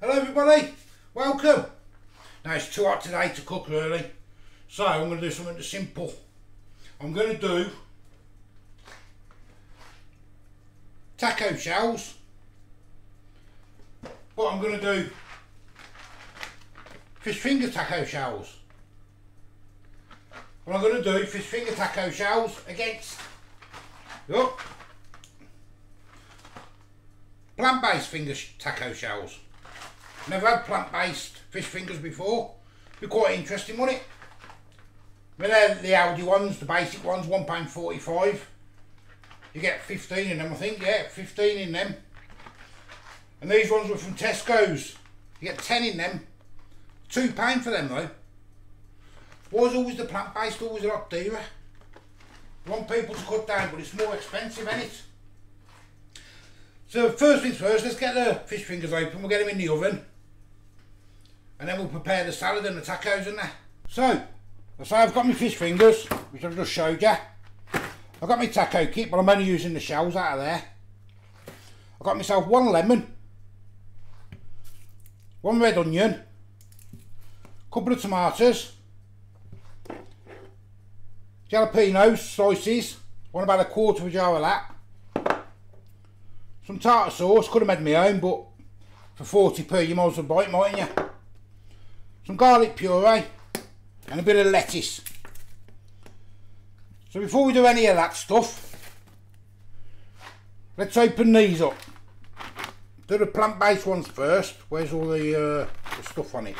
Hello everybody, welcome. Now it's too hot today to cook really, so I'm going to do something simple. I'm going to do taco shells, but I'm going to do fish finger taco shells. What I'm going to do fish finger taco shells against plant-based finger taco shells. Never had plant-based fish fingers before. Be quite interesting, wouldn't it? I mean, they're the Aldi ones, the basic ones, £1.45. You get 15 in them, I think. Yeah, 15 in them. And these ones were from Tesco's. You get 10 in them. £2 for them though. Why is always the plant-based always a lot dearer? I want people to cut down, but it's more expensive, ain't it? So first things first, let's get the fish fingers open. We'll get them in the oven. And then we'll prepare the salad and the tacos and that. So I've got my fish fingers, which I've just showed you. I've got my taco kit, but I'm only using the shells out of there. I've got myself one lemon, one red onion, a couple of tomatoes, jalapenos, slices, want about a quarter of a jar of that. Some tartar sauce, could have made my own, but for 40p you might as well buy it, mightn't you? Some garlic puree and a bit of lettuce. So before we do any of that stuff, let's open these up. Do the plant-based ones first. Where's all the stuff on it?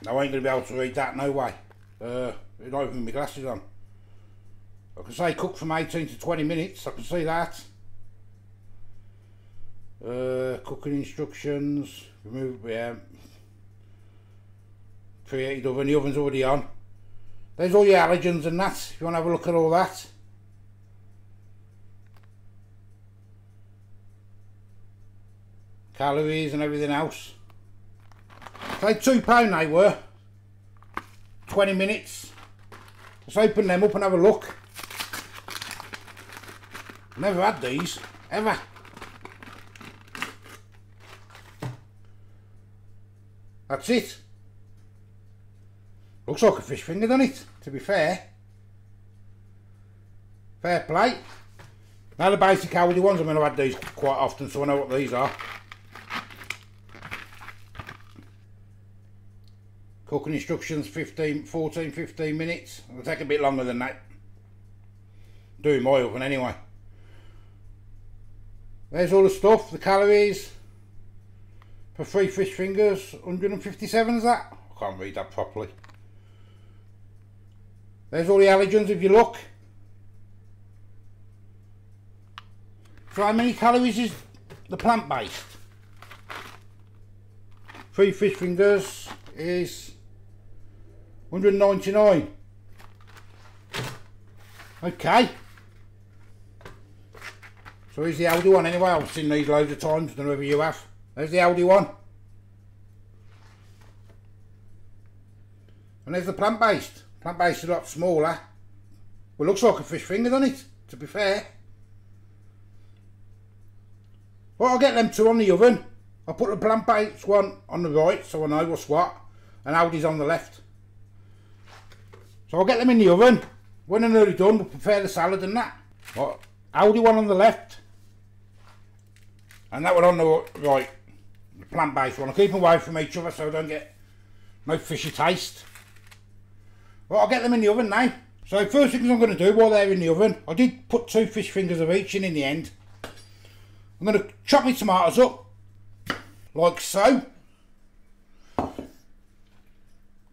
No, I ain't going to be able to read that, no way. Not even with my glasses on. I can say cook from 18 to 20 minutes, I can see that. Cooking instructions, remove, yeah. Preheated oven, the oven's already on. There's all your allergens and that, if you want to have a look at all that. Calories and everything else. Say £2 they were. 20 minutes. Let's open them up and have a look. Never had these, ever. That's it. Looks like a fish finger, doesn't it? To be fair. Fair play. Now the basic Aldi ones, I mean I've had these quite often, so I know what these are. Cooking instructions 14-15 minutes. It'll take a bit longer than that. Doing my oven anyway. There's all the stuff, the calories. For 3 fish fingers, 157 is that? I can't read that properly. There's all the allergens if you look. So how many calories is the plant-based? 3 fish fingers is 199. Okay. So here's the Aldi one anyway. I've seen these loads of times, don't know whether you have. There's the Aldi one. And there's the plant-based. Plant-based is a lot smaller. Well, looks like a fish finger, doesn't it? To be fair. Well, I'll get them two on the oven. I'll put the plant-based one on the right so I know what's what. And Aldi's on the left. So I'll get them in the oven. When they're nearly done, we'll prepare the salad and that. Right, Aldi one on the left. And that one on the right. The plant-based one. I'll keep them away from each other so I don't get no fishy taste. Well, I'll get them in the oven now. So first thing I'm going to do while they're in the oven, I did put 2 fish fingers of each in the end. I'm going to chop my tomatoes up, like so. Get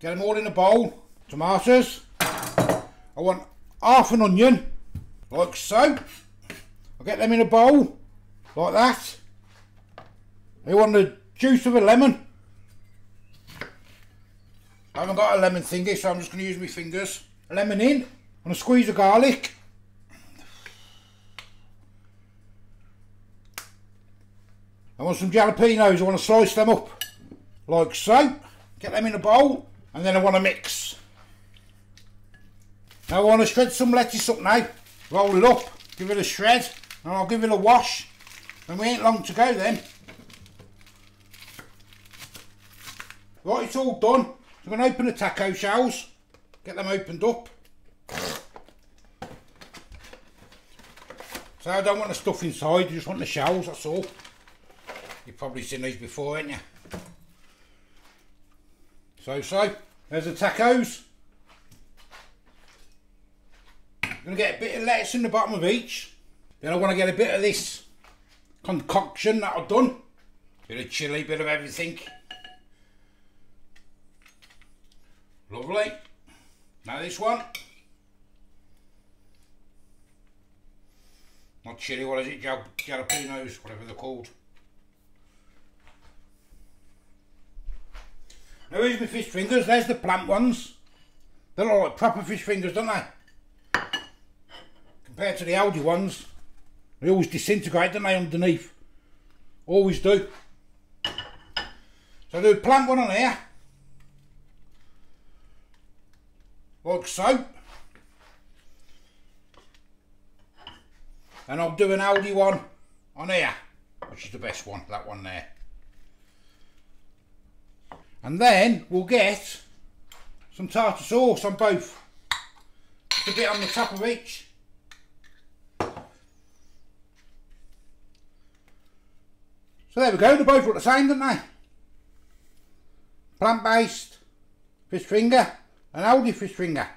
them all in a bowl. Tomatoes. I want half an onion, like so. I'll get them in a bowl, like that. I want the juice of a lemon. I haven't got a lemon thingy, so I'm just going to use my fingers. A lemon in, and a squeeze of garlic. I want some jalapenos, I want to slice them up, like so. Get them in a bowl, and then I want to mix. Now I want to shred some lettuce up now. Roll it up, give it a shred, and I'll give it a wash. And we ain't long to go then. Right, it's all done. So I'm going to open the taco shells. Get them opened up. So I don't want the stuff inside, I just want the shells, that's all. You've probably seen these before, haven't you? So, there's the tacos. I'm going to get a bit of lettuce in the bottom of each. Then I want to get a bit of this concoction that I've done. Bit of chilli, bit of everything. Lovely. Now this one. Not chilli, what is it? Jalapenos, whatever they're called. Now here's my fish fingers, there's the plant ones. They look like proper fish fingers, don't they? Compared to the Aldi ones, they always disintegrate, don't they, underneath? Always do. So I do a plant one on here. Like so. And I'll do an Aldi one on here, which is the best one, that one there. And then we'll get some tartar sauce on both. Just a bit on the top of each. So there we go, they both look the same, don't they? Plant-based fish finger and Aldi fish finger.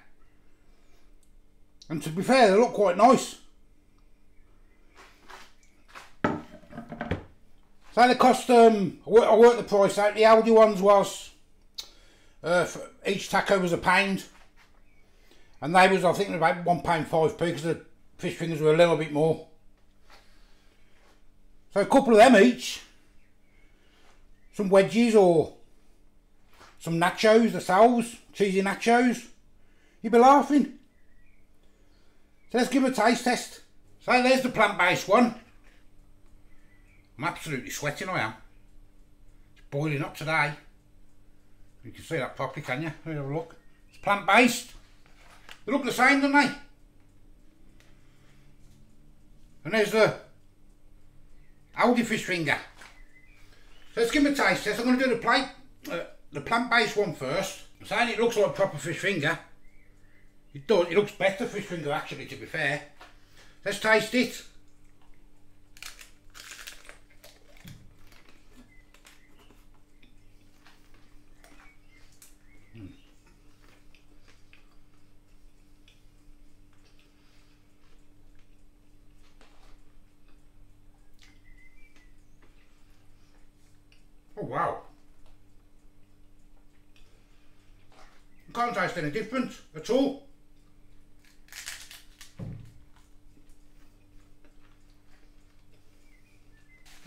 And to be fair, they look quite nice. So they cost, I worked the price out, the Aldi ones was, for each taco was £1. And they was, I think, about £1.5p because the fish fingers were a little bit more. So a couple of them each. Some wedges or some nachos themselves, cheesy nachos. You'd be laughing. So let's give them a taste test. So there's the plant-based one. I'm absolutely sweating, I am. It's boiling up today. You can see that properly, can you? Have a look. It's plant-based. They look the same, don't they? And there's the Aldi fish finger. So let's give them a taste test. I'm going to do the plant-based one first. I'm saying it looks like a proper fish finger. It does. It looks better fish finger, actually, to be fair. Let's taste it. Oh wow. You can't taste any different at all.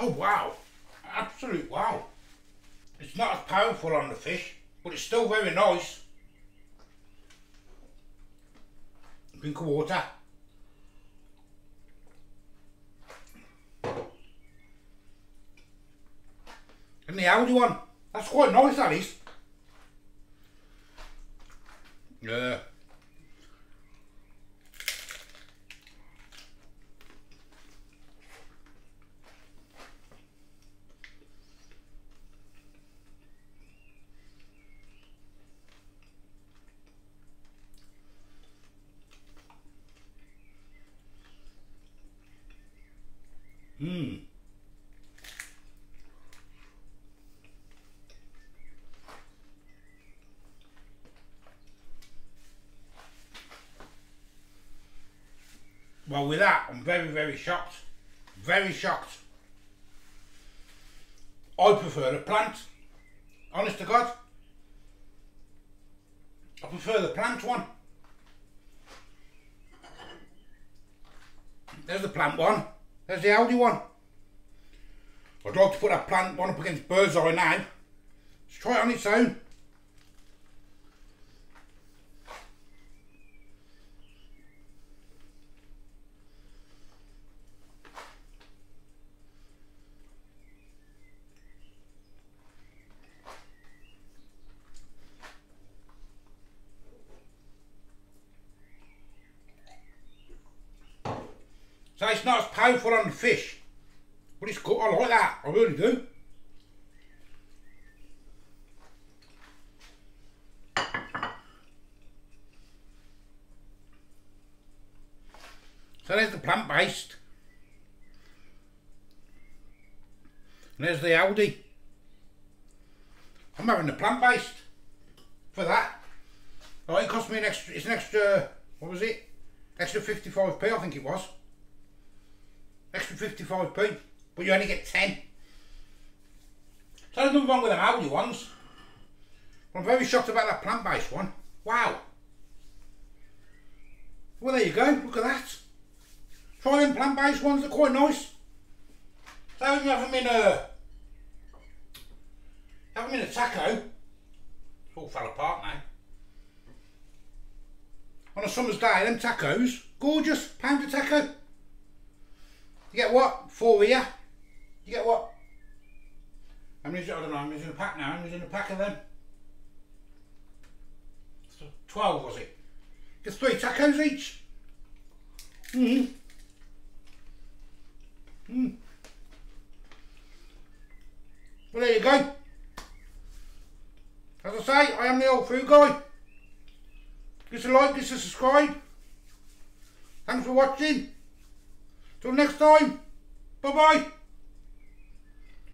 Oh wow. Absolute wow. It's not as powerful on the fish, but it's still very nice. Drink of water. And the Aldi one, that's quite nice, that is. Yeah. Mmm. Well, with that, I'm very, very shocked. Very shocked. I prefer the plant. Honest to God. I prefer the plant one. There's the plant one. There's the Aldi one. I'd like to put that plant one up against Bird's Eye now. Let's try it on its own. So it's not as powerful on the fish, But it's good, I like that, I really do. So there's the plant-based. And there's the Aldi. I'm having the plant-based for that. Oh, it cost me an extra, it's an extra, what was it? Extra 55p I think it was. Extra 55p, but you only get 10. So there's nothing wrong with them Aldi ones. But I'm very shocked about that plant-based one. Wow. Well, there you go, look at that. Try them plant-based ones, they're quite nice. So when you have them in a taco, it's all fell apart now. On a summer's day, them tacos, gorgeous, pound of taco. You get what? 4 here. You get what? How many's, I don't know, how many's in a pack now? How many's in a pack of them? 12 was it? Get 3 tacos each. Well, there you go. As I say, I am the old food guy. Give us a like, give us a subscribe. Thanks for watching. Till next time. Bye bye.